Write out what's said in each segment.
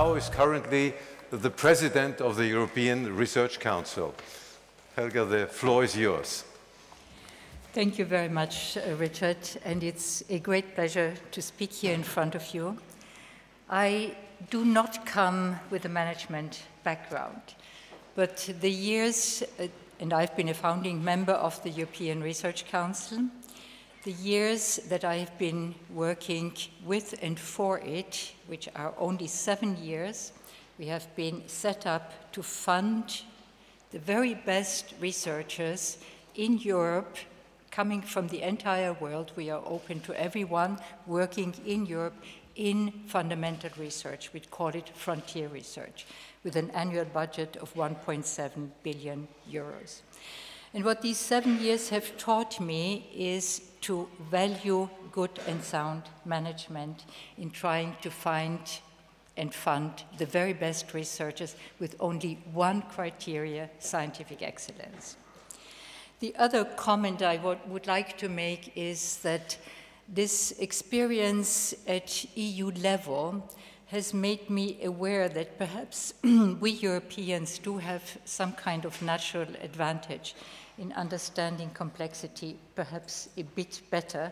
now is currently the President of the European Research Council. Helga, the floor is yours. Thank you very much, Richard, and it's a great pleasure to speak here in front of you. I do not come with a management background, but the years, and I've been a founding member of the European Research Council, the years that I have been working with and for it, which are only 7 years, we have been set up to fund the very best researchers in Europe, coming from the entire world. We are open to everyone working in Europe in fundamental research. We call it frontier research, with an annual budget of 1.7 billion euros. And what these 7 years have taught me is to value good and sound management in trying to find and fund the very best researchers with only one criteria: scientific excellence. The other comment I would like to make is that this experience at EU level has made me aware that perhaps we Europeans do have some kind of natural advantage in understanding complexity perhaps a bit better,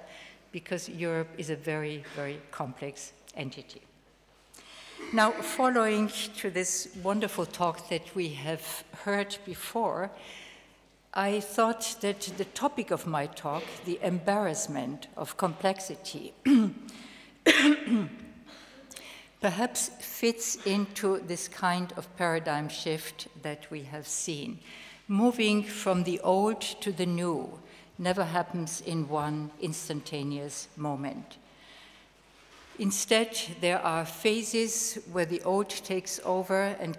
because Europe is a very, very complex entity. Now, following to this wonderful talk that we have heard before, I thought that the topic of my talk, the embarrassment of complexity, perhaps fits into this kind of paradigm shift that we have seen. Moving from the old to the new never happens in one instantaneous moment. Instead, there are phases where the old takes over, and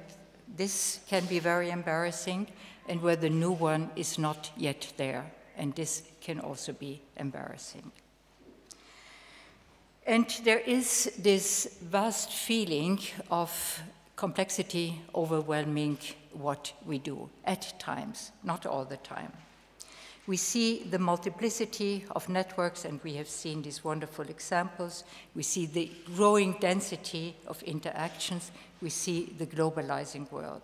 this can be very embarrassing, and where the new one is not yet there, and this can also be embarrassing. And there is this vast feeling of complexity overwhelming what we do at times, not all the time. We see the multiplicity of networks, and we have seen these wonderful examples. We see the growing density of interactions. We see the globalizing world.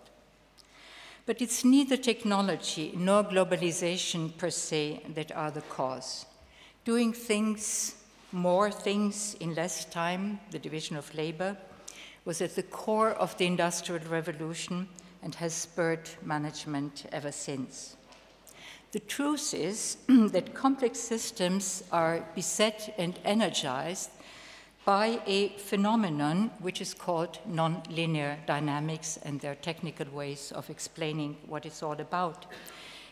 But it's neither technology nor globalization per se that are the cause. Doing things, more things in less time, the division of labor, was at the core of the Industrial Revolution and has spurred management ever since. The truth is that complex systems are beset and energized by a phenomenon which is called nonlinear dynamics, and there are technical ways of explaining what it's all about.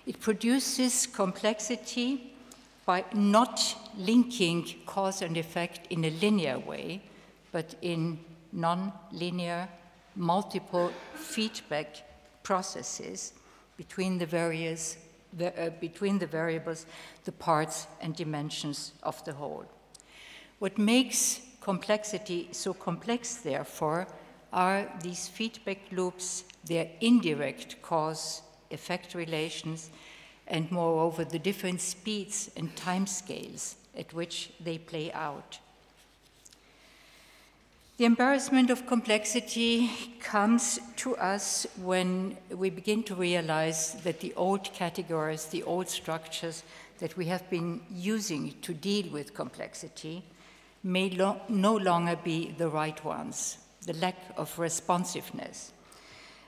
It produces complexity by not linking cause and effect in a linear way, but in non-linear, multiple feedback processes between the variables, the parts and dimensions of the whole. What makes complexity so complex, therefore, are these feedback loops, their indirect cause-effect relations, and moreover, the different speeds and timescales at which they play out. The embarrassment of complexity comes to us when we begin to realize that the old categories, the old structures that we have been using to deal with complexity may no longer be the right ones, the lack of responsiveness,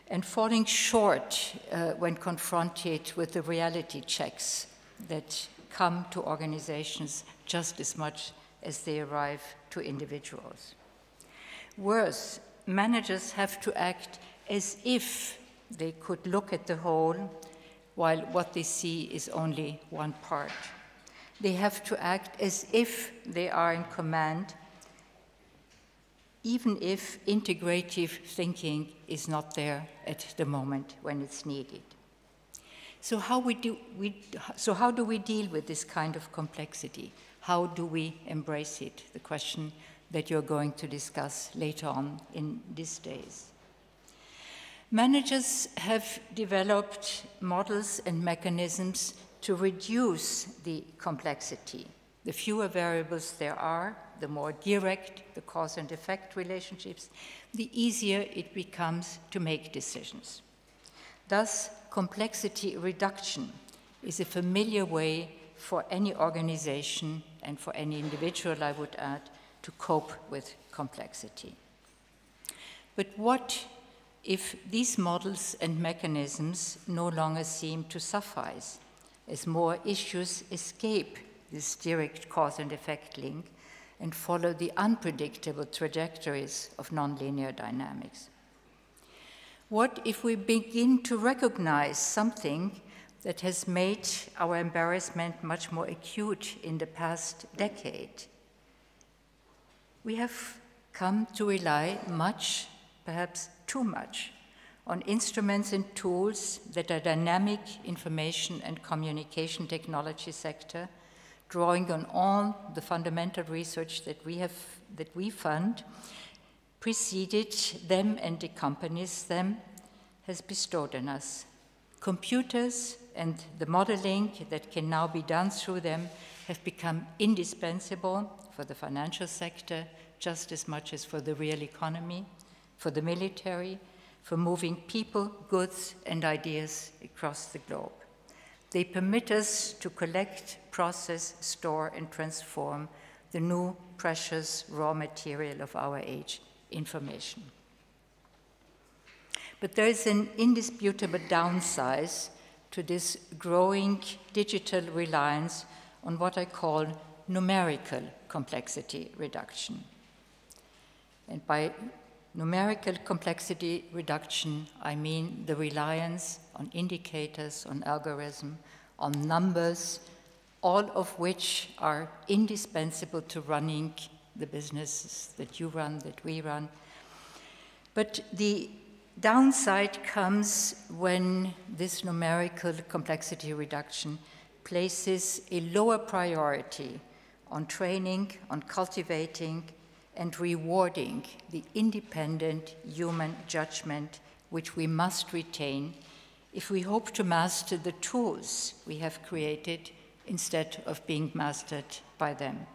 and falling short when confronted with the reality checks that come to organizations just as much as they arrive to individuals. Worse, managers have to act as if they could look at the whole, while what they see is only one part. They have to act as if they are in command, even if integrative thinking is not there at the moment when it's needed. So how do we deal with this kind of complexity? How do we embrace it? The question that you're going to discuss later on in these days. Managers have developed models and mechanisms to reduce the complexity. The fewer variables there are, the more direct the cause and effect relationships, the easier it becomes to make decisions. Thus, complexity reduction is a familiar way for any organization and for any individual, I would add, to cope with complexity. But what if these models and mechanisms no longer seem to suffice, as more issues escape this direct cause and effect link and follow the unpredictable trajectories of nonlinear dynamics? What if we begin to recognize something that has made our embarrassment much more acute in the past decade? We have come to rely much, perhaps too much, on instruments and tools that are dynamic information and communication technology sector, drawing on all the fundamental research that we fund, preceded them and accompanies them, has bestowed on us. Computers and the modeling that can now be done through them have become indispensable for the financial sector just as much as for the real economy, for the military, for moving people, goods, and ideas across the globe. They permit us to collect, process, store, and transform the new precious raw material of our age, information. But there is an indisputable downside to this growing digital reliance on what I call numerical complexity reduction. And by numerical complexity reduction, I mean the reliance on indicators, on algorithm, on numbers, all of which are indispensable to running the businesses that you run, that we run. But the downside comes when this numerical complexity reduction places a lower priority on training, on cultivating, and rewarding the independent human judgment which we must retain if we hope to master the tools we have created instead of being mastered by them.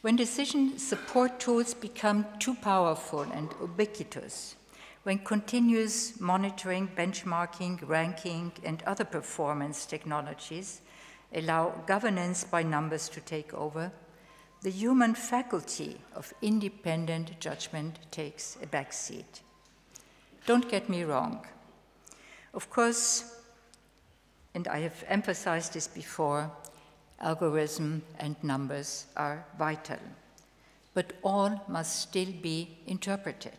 When decision support tools become too powerful and ubiquitous, when continuous monitoring, benchmarking, ranking, and other performance technologies allow governance by numbers to take over, the human faculty of independent judgment takes a backseat. Don't get me wrong. Of course, and I have emphasized this before, algorithm and numbers are vital, but all must still be interpreted.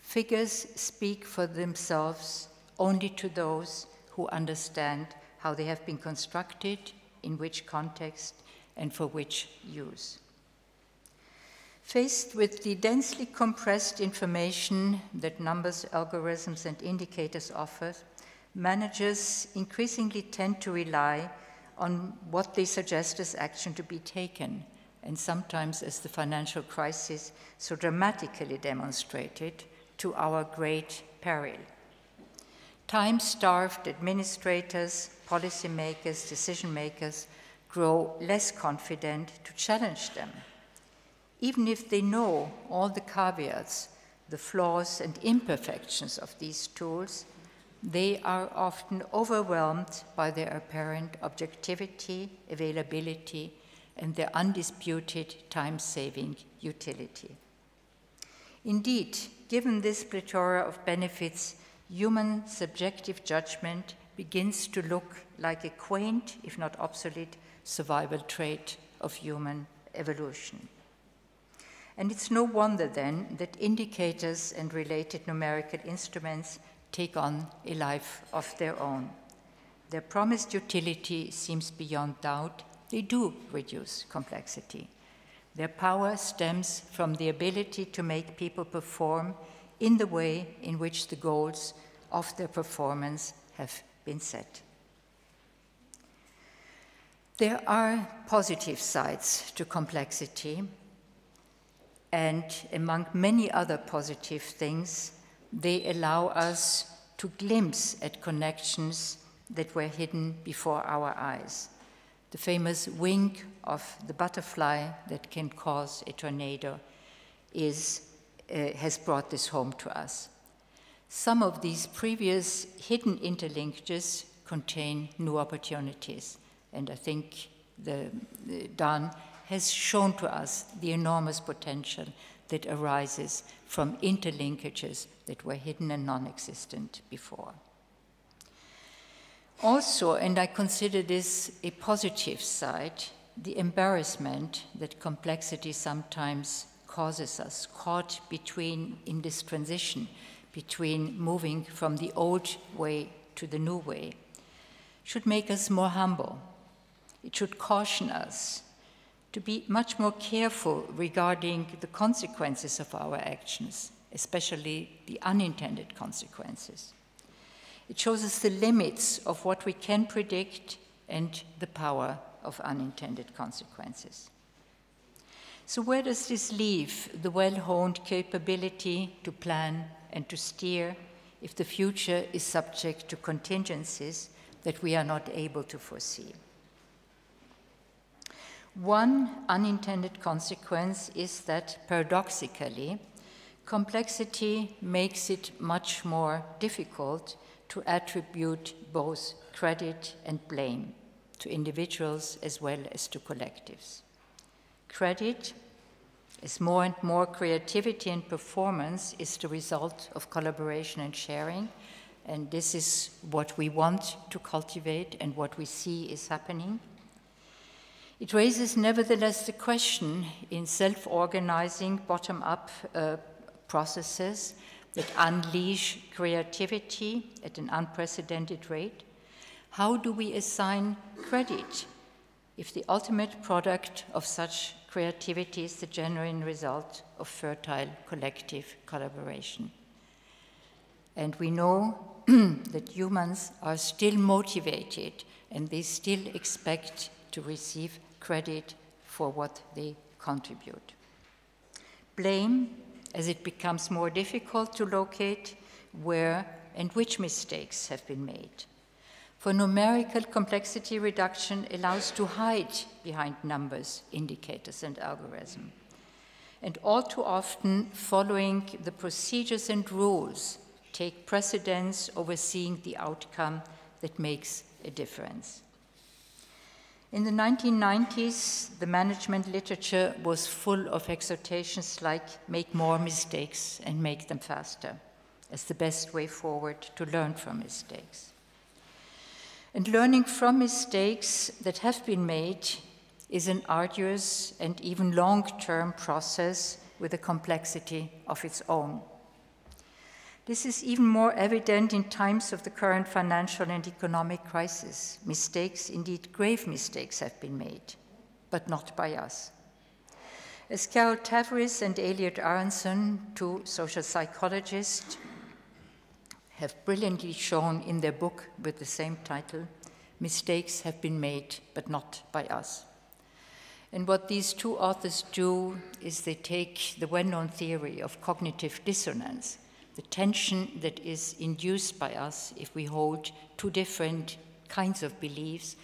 Figures speak for themselves only to those who understand how they have been constructed, in which context, and for which use. Faced with the densely compressed information that numbers, algorithms, and indicators offer, managers increasingly tend to rely on what they suggest as action to be taken, and sometimes, as the financial crisis so dramatically demonstrated, to our great peril. Time-starved administrators, policymakers, decision-makers grow less confident to challenge them. Even if they know all the caveats, the flaws and imperfections of these tools, they are often overwhelmed by their apparent objectivity, availability, and their undisputed time-saving utility. Indeed, given this plethora of benefits, human subjective judgment begins to look like a quaint, if not obsolete, survival trait of human evolution. And it's no wonder then that indicators and related numerical instruments take on a life of their own. Their promised utility seems beyond doubt. They do reduce complexity. Their power stems from the ability to make people perform in the way in which the goals of their performance have been set. There are positive sides to complexity, and among many other positive things, they allow us to glimpse at connections that were hidden before our eyes. The famous wing of the butterfly that can cause a tornado has brought this home to us. Some of these previous hidden interlinkages contain new opportunities, and I think Dan has shown to us the enormous potential that arises from interlinkages that were hidden and non-existent before. Also, and I consider this a positive side, the embarrassment that complexity sometimes causes us, caught in this transition between moving from the old way to the new way, should make us more humble. It should caution us to be much more careful regarding the consequences of our actions, especially the unintended consequences. It shows us the limits of what we can predict and the power of unintended consequences. So where does this leave the well-honed capability to plan and to steer if the future is subject to contingencies that we are not able to foresee? One unintended consequence is that, paradoxically, complexity makes it much more difficult to attribute both credit and blame to individuals as well as to collectives. Credit, as more and more creativity and performance is the result of collaboration and sharing, and this is what we want to cultivate and what we see is happening. It raises, nevertheless, the question in self-organizing, bottom-up processes that unleash creativity at an unprecedented rate. How do we assign credit if the ultimate product of such creativity is the genuine result of fertile collective collaboration? And we know that humans are still motivated and they still expect to receive credit for what they contribute. Blame, as it becomes more difficult to locate where and which mistakes have been made. For numerical complexity reduction allows to hide behind numbers, indicators, and algorithms. And all too often, following the procedures and rules take precedence over seeing the outcome that makes a difference. In the 1990s, the management literature was full of exhortations like make more mistakes and make them faster as the best way forward to learn from mistakes. And learning from mistakes that have been made is an arduous and even long-term process with a complexity of its own. This is even more evident in times of the current financial and economic crisis. Mistakes, indeed grave mistakes, have been made, but not by us. As Carol Tavris and Elliot Aronson, two social psychologists, have brilliantly shown in their book with the same title, mistakes have been made, but not by us. And what these two authors do is they take the well-known theory of cognitive dissonance, the tension that is induced by us if we hold two different kinds of beliefs,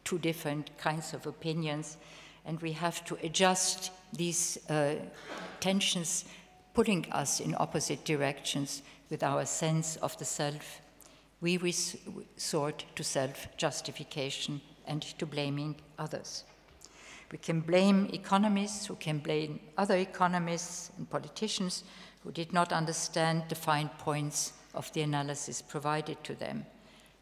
two different kinds of opinions, and we have to adjust these tensions, putting us in opposite directions with our sense of the self. We resort to self-justification and to blaming others. We can blame economists who can blame other economists and politicians who did not understand the fine points of the analysis provided to them.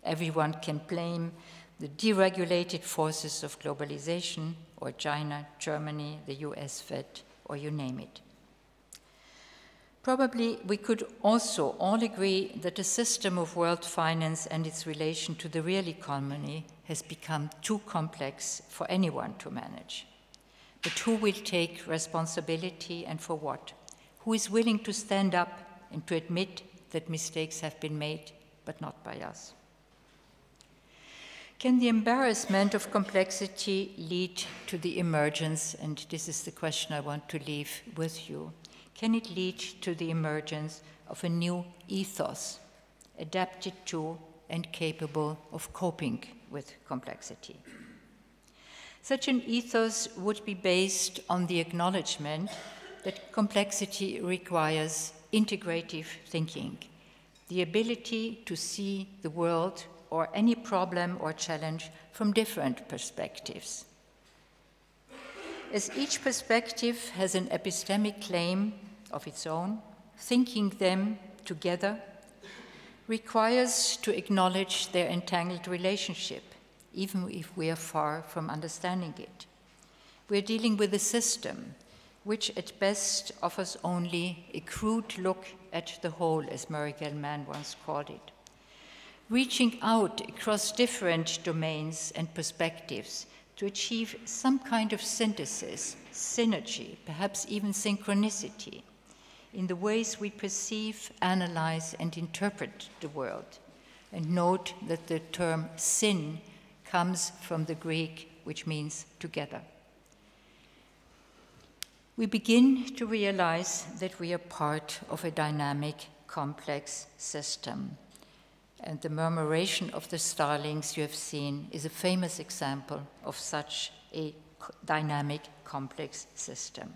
Everyone can blame the deregulated forces of globalization, or China, Germany, the US Fed, or you name it. Probably we could also all agree that the system of world finance and its relation to the real economy has become too complex for anyone to manage. But who will take responsibility and for what? Who is willing to stand up and to admit that mistakes have been made, but not by us? Can the embarrassment of complexity lead to the emergence, and this is the question I want to leave with you, can it lead to the emergence of a new ethos, adapted to and capable of coping with complexity? Such an ethos would be based on the acknowledgement that complexity requires integrative thinking, the ability to see the world or any problem or challenge from different perspectives. As each perspective has an epistemic claim of its own, thinking them together requires to acknowledge their entangled relationship, even if we are far from understanding it. We are dealing with a system which at best offers only a crude look at the whole, as Murray Gell-Mann once called it. Reaching out across different domains and perspectives to achieve some kind of synthesis, synergy, perhaps even synchronicity, in the ways we perceive, analyze, and interpret the world. And note that the term syn comes from the Greek, which means together. We begin to realize that we are part of a dynamic, complex system. And the murmuration of the starlings you have seen is a famous example of such a dynamic, complex system.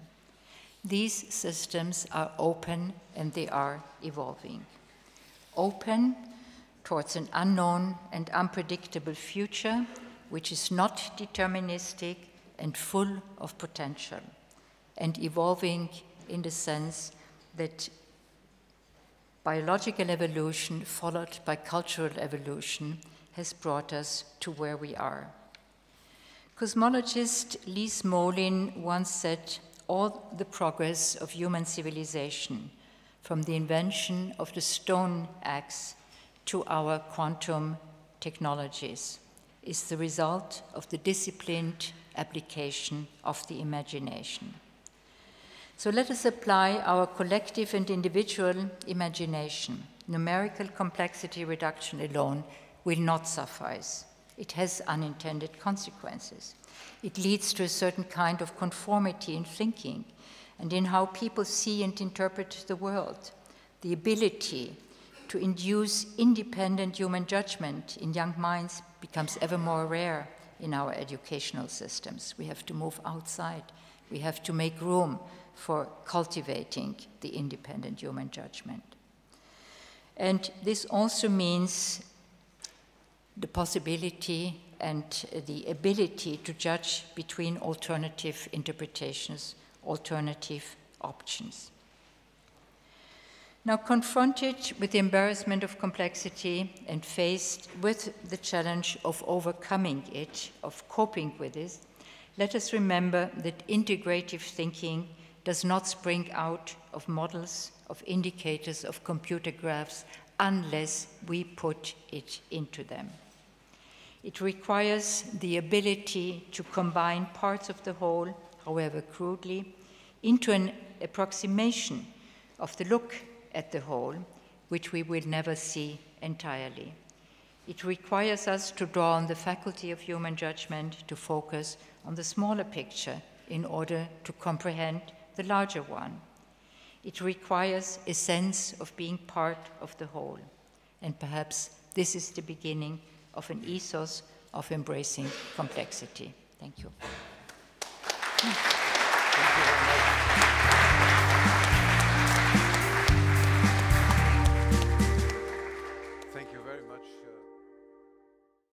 These systems are open and they are evolving. Open towards an unknown and unpredictable future, which is not deterministic and full of potential, and evolving in the sense that biological evolution followed by cultural evolution has brought us to where we are. Cosmologist Lise Moulin once said, all the progress of human civilization, from the invention of the stone axe to our quantum technologies, is the result of the disciplined application of the imagination. So let us apply our collective and individual imagination. Numerical complexity reduction alone will not suffice. It has unintended consequences. It leads to a certain kind of conformity in thinking and in how people see and interpret the world. The ability to induce independent human judgment in young minds becomes ever more rare in our educational systems. We have to move outside. We have to make room for cultivating the independent human judgment. And this also means the possibility and the ability to judge between alternative interpretations, alternative options. Now, confronted with the embarrassment of complexity and faced with the challenge of overcoming it, of coping with it, let us remember that integrative thinking does not spring out of models, of indicators, of computer graphs, unless we put it into them. It requires the ability to combine parts of the whole, however crudely, into an approximation of the look at the whole, which we will never see entirely. It requires us to draw on the faculty of human judgment to focus on the smaller picture in order to comprehend the larger one. It requires a sense of being part of the whole. And perhaps this is the beginning of an ethos of embracing complexity. Thank you. Thank you very much.